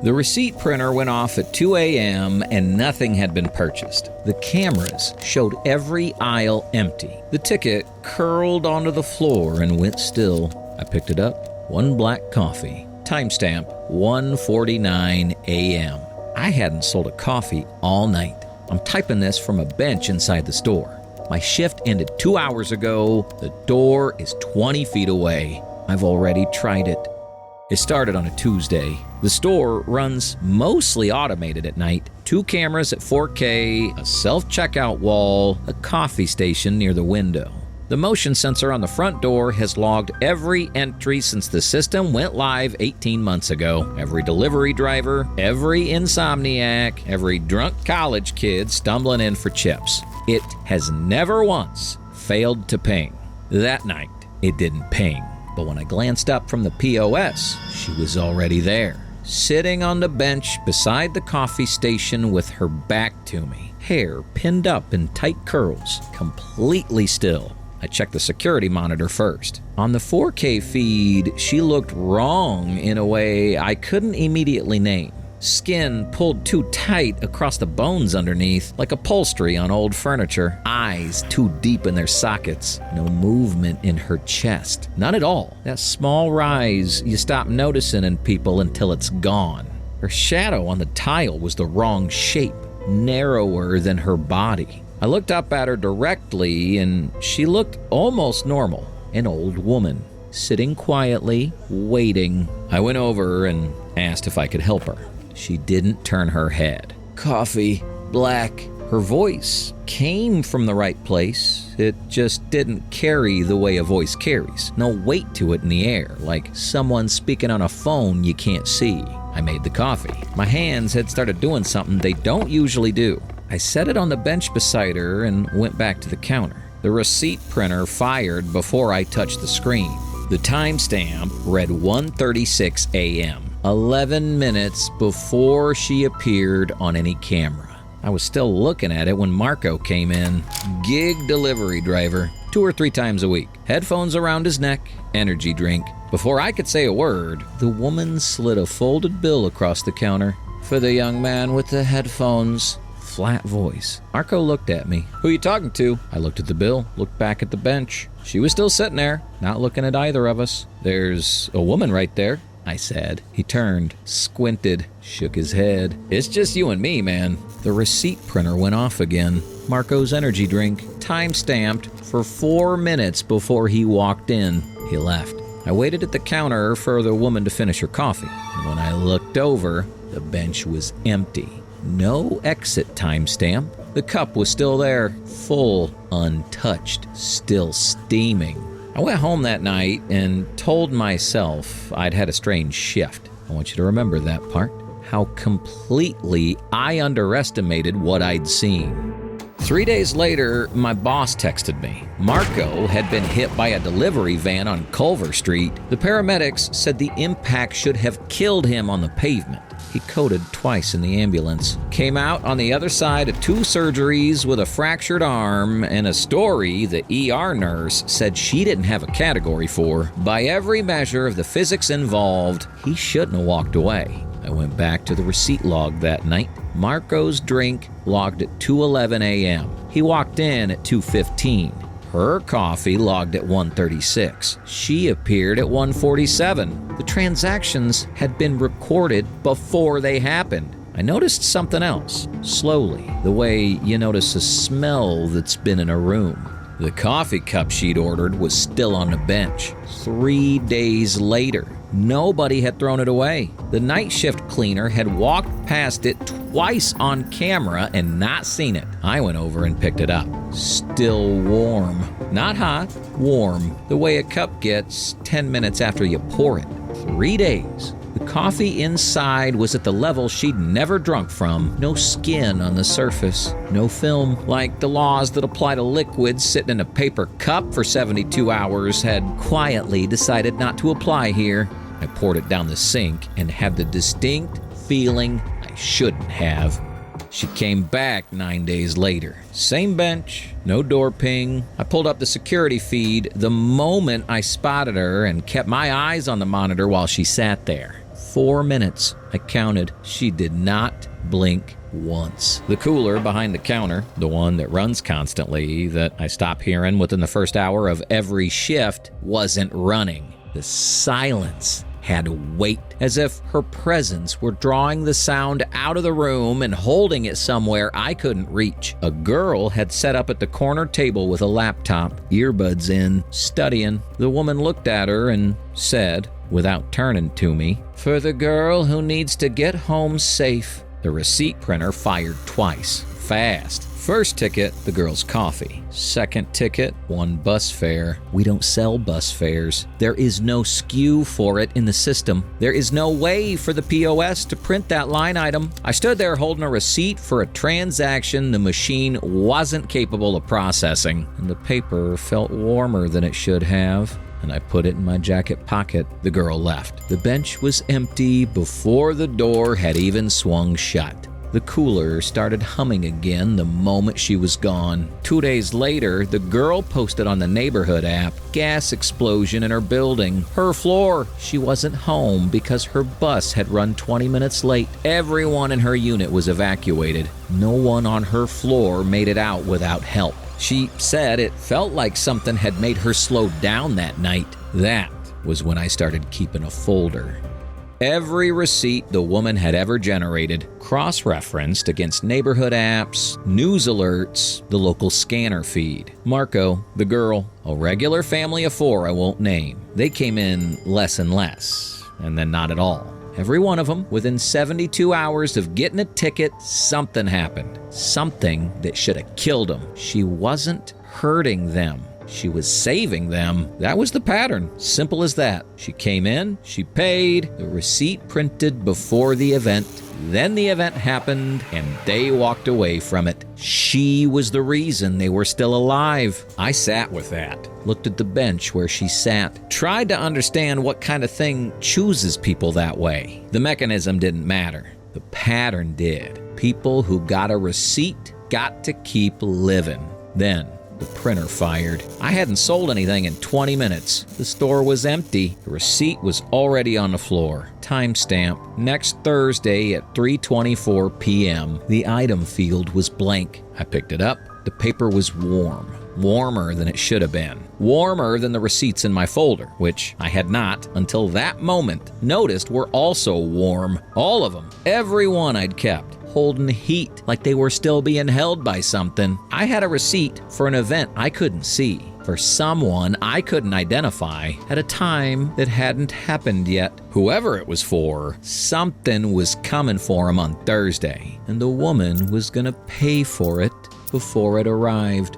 The receipt printer went off at 2 a.m. and nothing had been purchased. The cameras showed every aisle empty. The ticket curled onto the floor and went still. I picked it up. 1 black coffee. Timestamp 1:49 a.m. I hadn't sold a coffee all night. I'm typing this from a bench inside the store. My shift ended 2 hours ago. The door is 20 feet away. I've already tried it. It started on a Tuesday. The store runs mostly automated at night. 2 cameras at 4K, a self-checkout wall, a coffee station near the window. The motion sensor on the front door has logged every entry since the system went live 18 months ago. Every delivery driver, every insomniac, every drunk college kid stumbling in for chips. It has never once failed to ping. That night, it didn't ping. But when I glanced up from the POS, she was already there, sitting on the bench beside the coffee station with her back to me, hair pinned up in tight curls, completely still. I checked the security monitor first. On the 4K feed, she looked wrong in a way I couldn't immediately name. Skin pulled too tight across the bones underneath, like upholstery on old furniture. Eyes too deep in their sockets. No movement in her chest. None at all. That small rise you stop noticing in people until it's gone. Her shadow on the tile was the wrong shape, narrower than her body. I looked up at her directly, and she looked almost normal. An old woman, sitting quietly, waiting. I went over and asked if I could help her. She didn't turn her head. Coffee, black. Her voice came from the right place. It just didn't carry the way a voice carries. No weight to it in the air, like someone speaking on a phone you can't see. I made the coffee. My hands had started doing something they don't usually do. I set it on the bench beside her and went back to the counter. The receipt printer fired before I touched the screen. The timestamp read 1:36 a.m., 11 minutes before she appeared on any camera. I was still looking at it when Marco came in. Gig delivery driver, 2 or 3 times a week. Headphones around his neck, energy drink. Before I could say a word, the woman slid a folded bill across the counter. For the young man with the headphones. Flat voice. Marco looked at me. Who you talking to? I looked at the bill, looked back at the bench. She was still sitting there, not looking at either of us. There's a woman right there, I said. He turned, squinted, shook his head. It's just you and me, man. The receipt printer went off again. Marco's energy drink, time-stamped for 4 minutes before he walked in. He left. I waited at the counter for the woman to finish her coffee. And when I looked over, the bench was empty. No exit timestamp. The cup was still there, full, untouched, still steaming. I went home that night and told myself I'd had a strange shift. I want you to remember that part. How completely I underestimated what I'd seen. 3 days later, my boss texted me. Marco had been hit by a delivery van on Culver Street. The paramedics said the impact should have killed him on the pavement. He coded twice in the ambulance. Came out on the other side of 2 surgeries with a fractured arm and a story the ER nurse said she didn't have a category for. By every measure of the physics involved, he shouldn't have walked away. I went back to the receipt log that night. Marco's drink logged at 2:11 a.m. He walked in at 2:15. Her coffee logged at 1:36. She appeared at 1:47. The transactions had been recorded before they happened. I noticed something else, slowly, the way you notice a smell that's been in a room. The coffee cup she'd ordered was still on the bench. 3 days later, nobody had thrown it away. The night shift cleaner had walked past it twice on camera and not seen it. I went over and picked it up. Still warm. Not hot, warm. The way a cup gets 10 minutes after you pour it. 3 days. The coffee inside was at the level she'd never drunk from. No skin on the surface. No film. Like the laws that apply to liquids sitting in a paper cup for 72 hours had quietly decided not to apply here. I poured it down the sink and had the distinct feeling I shouldn't have. She came back 9 days later. Same bench, no door ping. I pulled up the security feed the moment I spotted her and kept my eyes on the monitor while she sat there. 4 minutes. I counted. She did not blink once. The cooler behind the counter, the one that runs constantly, that I stop hearing within the first hour of every shift, wasn't running. The silence had weight, as if her presence were drawing the sound out of the room and holding it somewhere I couldn't reach. A girl had sat up at the corner table with a laptop, earbuds in, studying. The woman looked at her and said, without turning to me, "For the girl who needs to get home safe." The receipt printer fired twice, fast. First ticket, the girl's coffee. Second ticket, 1 bus fare. We don't sell bus fares. There is no SKU for it in the system. There is no way for the POS to print that line item. I stood there holding a receipt for a transaction the machine wasn't capable of processing, and the paper felt warmer than it should have, and I put it in my jacket pocket. The girl left. The bench was empty before the door had even swung shut. The cooler started humming again the moment she was gone. 2 days later, the girl posted on the neighborhood app, "Gas explosion in her building. Her floor. She wasn't home because her bus had run 20 minutes late. Everyone in her unit was evacuated. No one on her floor made it out without help." She said it felt like something had made her slow down that night. That was when I started keeping a folder. Every receipt the woman had ever generated, cross-referenced against neighborhood apps, news alerts, the local scanner feed. Marco, the girl, a regular family of 4 I won't name. They came in less and less, and then not at all. Every one of them, within 72 hours of getting a ticket, something happened. Something that should have killed them. She wasn't hurting them. She was saving them. That was the pattern. Simple as that. She came in, she paid, the receipt printed before the event. Then the event happened, and they walked away from it. She was the reason they were still alive. I sat with that, looked at the bench where she sat, tried to understand what kind of thing chooses people that way. The mechanism didn't matter. The pattern did. People who got a receipt got to keep living. Then the printer fired. I hadn't sold anything in 20 minutes. The store was empty. The receipt was already on the floor. Timestamp, next Thursday at 3:24 p.m. The item field was blank. I picked it up. The paper was warm. Warmer than it should have been. Warmer than the receipts in my folder, which I had not, until that moment, noticed were also warm. All of them. Every one I'd kept. Holding heat like they were still being held by something. I had a receipt for an event I couldn't see, for someone I couldn't identify at a time that hadn't happened yet. Whoever it was for, something was coming for him on Thursday, and the woman was gonna pay for it before it arrived.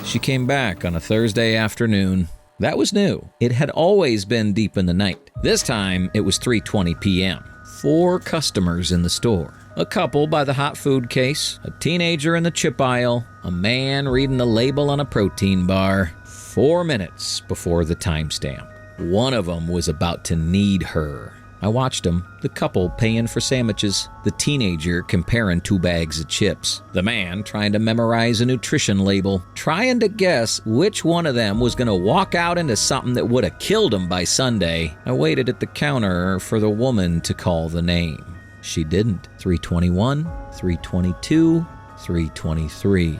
She came back on a Thursday afternoon. That was new. It had always been deep in the night. This time, it was 3:20 p.m. 4 customers in the store. A couple by the hot food case, a teenager in the chip aisle, a man reading the label on a protein bar. 4 minutes before the timestamp. One of them was about to need her. I watched them, the couple paying for sandwiches, the teenager comparing 2 bags of chips, the man trying to memorize a nutrition label, trying to guess which one of them was going to walk out into something that would have killed him by Sunday. I waited at the counter for the woman to call the name. She didn't. 321, 322, 323.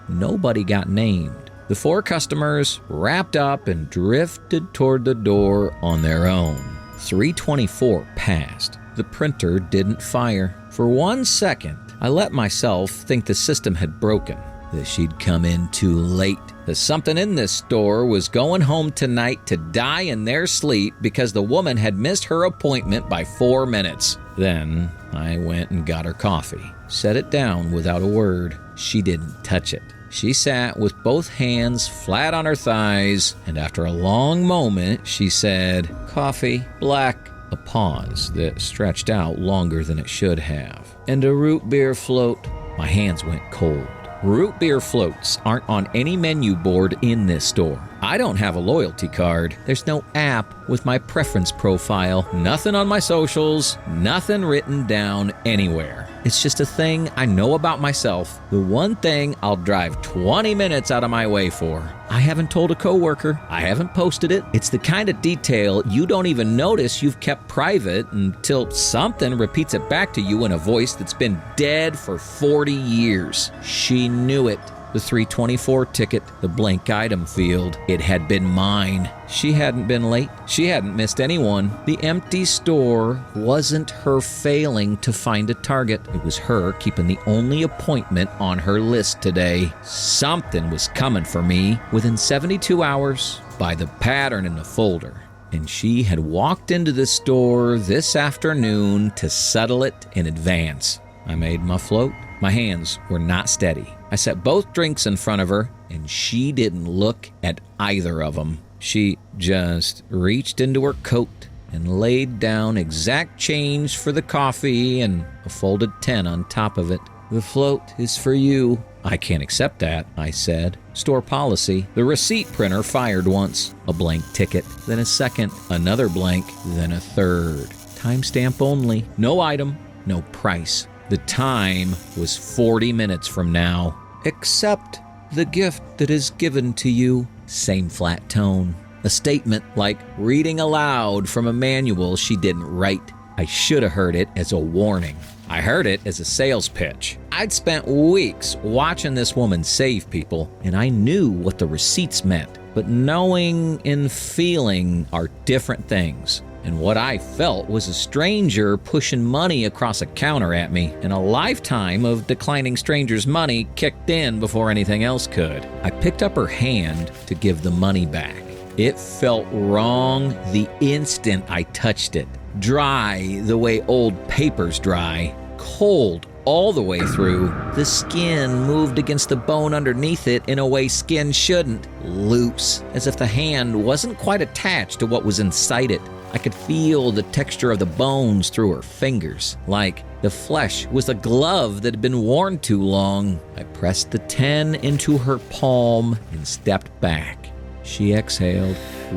Nobody got named. The 4 customers wrapped up and drifted toward the door on their own. 324 passed. The printer didn't fire. For 1 second, I let myself think the system had broken, that she'd come in too late, that something in this store was going home tonight to die in their sleep because the woman had missed her appointment by 4 minutes. Then I went and got her coffee, set it down without a word. She didn't touch it. She sat with both hands flat on her thighs, and after a long moment, she said, "Coffee, black." A pause that stretched out longer than it should have. "And a root beer float." My hands went cold. Root beer floats aren't on any menu board in this store. I don't have a loyalty card. There's no app with my preference profile. Nothing on my socials. Nothing written down anywhere. It's just a thing I know about myself. The one thing I'll drive 20 minutes out of my way for. I haven't told a coworker. I haven't posted it. It's the kind of detail you don't even notice you've kept private until something repeats it back to you in a voice that's been dead for 40 years. She knew it. The 324 ticket, the blank item field, it had been mine. She hadn't been late. She hadn't missed anyone. The empty store wasn't her failing to find a target. It was her keeping the only appointment on her list today. Something was coming for me within 72 hours by the pattern in the folder. And she had walked into the store this afternoon to settle it in advance. I made my float. My hands were not steady. I set both drinks in front of her, and she didn't look at either of them. She just reached into her coat and laid down exact change for the coffee and a folded 10 on top of it. The float is for you. I can't accept that, I said. Store policy. The receipt printer fired once. A blank ticket, then a second, another blank, then a third. Timestamp only. No item, no price. The time was 40 minutes from now. Accept the gift that is given to you. Same flat tone. A statement like reading aloud from a manual she didn't write. I should have heard it as a warning. I heard it as a sales pitch. I'd spent weeks watching this woman save people, and I knew what the receipts meant. But knowing and feeling are different things. And what I felt was a stranger pushing money across a counter at me, and a lifetime of declining strangers' money kicked in before anything else could. I picked up her hand to give the money back. It felt wrong the instant I touched it. Dry the way old papers dry. Cold all the way through. The skin moved against the bone underneath it in a way skin shouldn't. Loose, as if the hand wasn't quite attached to what was inside it. I could feel the texture of the bones through her fingers, like the flesh was a glove that had been worn too long. I pressed the 10 into her palm and stepped back. She exhaled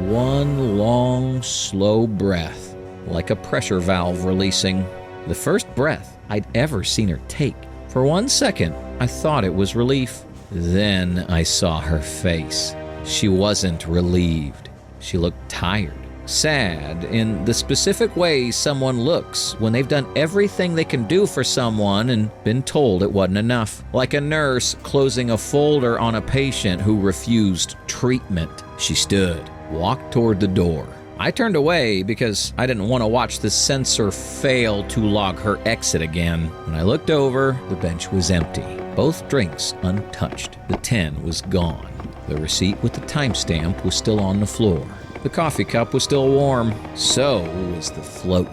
one long, slow breath, like a pressure valve releasing. The first breath I'd ever seen her take. For 1 second, I thought it was relief. Then I saw her face. She wasn't relieved. She looked tired. Sad in the specific way someone looks when they've done everything they can do for someone and been told it wasn't enough. Like a nurse closing a folder on a patient who refused treatment. She stood, walked toward the door. I turned away because I didn't want to watch the sensor fail to log her exit again. When I looked over, the bench was empty. Both drinks untouched. The 10 was gone. The receipt with the timestamp was still on the floor. The coffee cup was still warm. So was the float.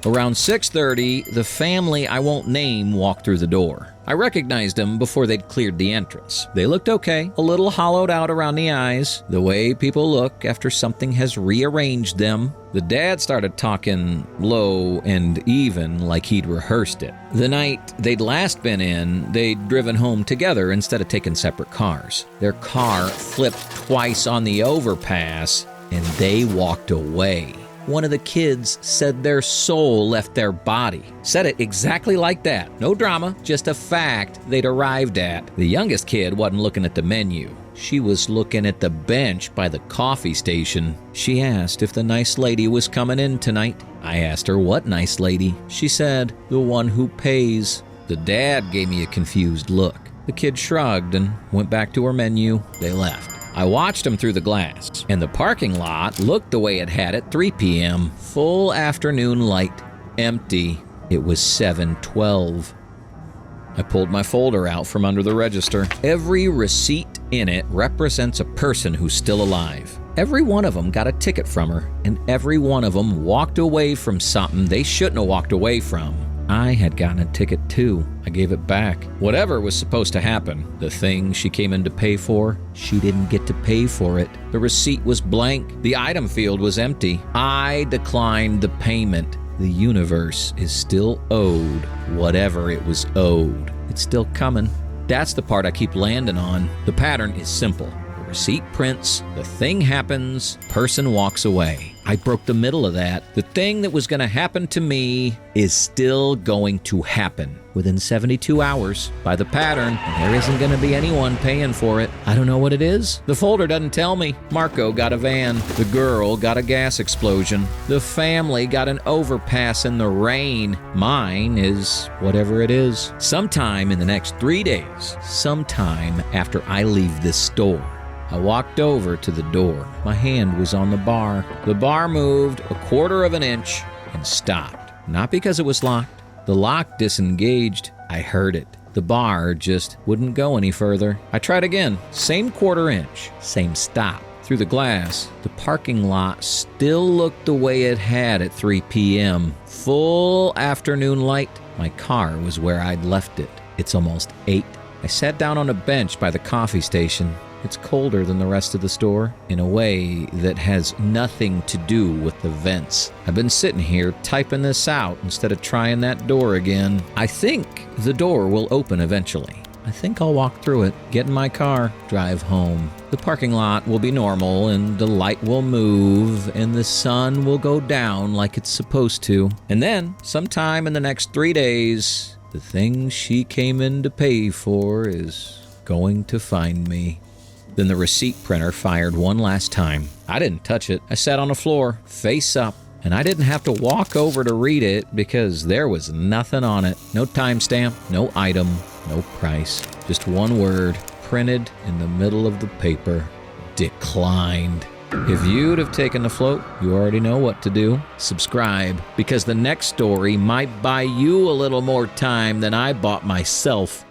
Around 6:30, the family I won't name walked through the door. I recognized them before they'd cleared the entrance. They looked okay, a little hollowed out around the eyes, the way people look after something has rearranged them. The dad started talking low and even like he'd rehearsed it. The night they'd last been in, they'd driven home together instead of taking separate cars. Their car flipped twice on the overpass, and they walked away. One of the kids said their soul left their body. Said it exactly like that. No drama, just a fact they'd arrived at. The youngest kid wasn't looking at the menu. She was looking at the bench by the coffee station. She asked if the nice lady was coming in tonight. I asked her what nice lady. She said, the one who pays. The dad gave me a confused look. The kid shrugged and went back to her menu. They left. I watched them through the glass, and the parking lot looked the way it had at 3 p.m. Full afternoon light. Empty. It was 7:12. I pulled my folder out from under the register. Every receipt in it represents a person who's still alive. Every one of them got a ticket from her, and every one of them walked away from something they shouldn't have walked away from. I had gotten a ticket too. I gave it back. Whatever was supposed to happen, the thing she came in to pay for, she didn't get to pay for it. The receipt was blank. The item field was empty. I declined the payment. The universe is still owed whatever it was owed. It's still coming. That's the part I keep landing on. The pattern is simple. The receipt prints, the thing happens, person walks away. I broke the middle of that. The thing that was going to happen to me is still going to happen within 72 hours by the pattern, and there isn't going to be anyone paying for it. I don't know what it is. The folder doesn't tell me. Marco got a van. The girl got a gas explosion. The family got an overpass in the rain. Mine is whatever it is. Sometime in the next 3 days, sometime after I leave this store, I walked over to the door. My hand was on the bar. The bar moved a quarter of an inch and stopped. Not because it was locked. The lock disengaged. I heard it. The bar just wouldn't go any further. I tried again. Same quarter inch. Same stop. Through the glass, the parking lot still looked the way it had at 3 p.m. Full afternoon light. My car was where I'd left it. It's almost 8. I sat down on a bench by the coffee station. It's colder than the rest of the store in a way that has nothing to do with the vents. I've been sitting here typing this out instead of trying that door again. I think the door will open eventually. I think I'll walk through it, get in my car, drive home. The parking lot will be normal and the light will move and the sun will go down like it's supposed to. And then, sometime in the next 3 days, the thing she came in to pay for is going to find me. Then the receipt printer fired one last time. I didn't touch it. I sat on the floor, face up, and I didn't have to walk over to read it because there was nothing on it. No timestamp, no item, no price. Just one word, printed in the middle of the paper: declined. If you'd have taken the float, you already know what to do. Subscribe, because the next story might buy you a little more time than I bought myself.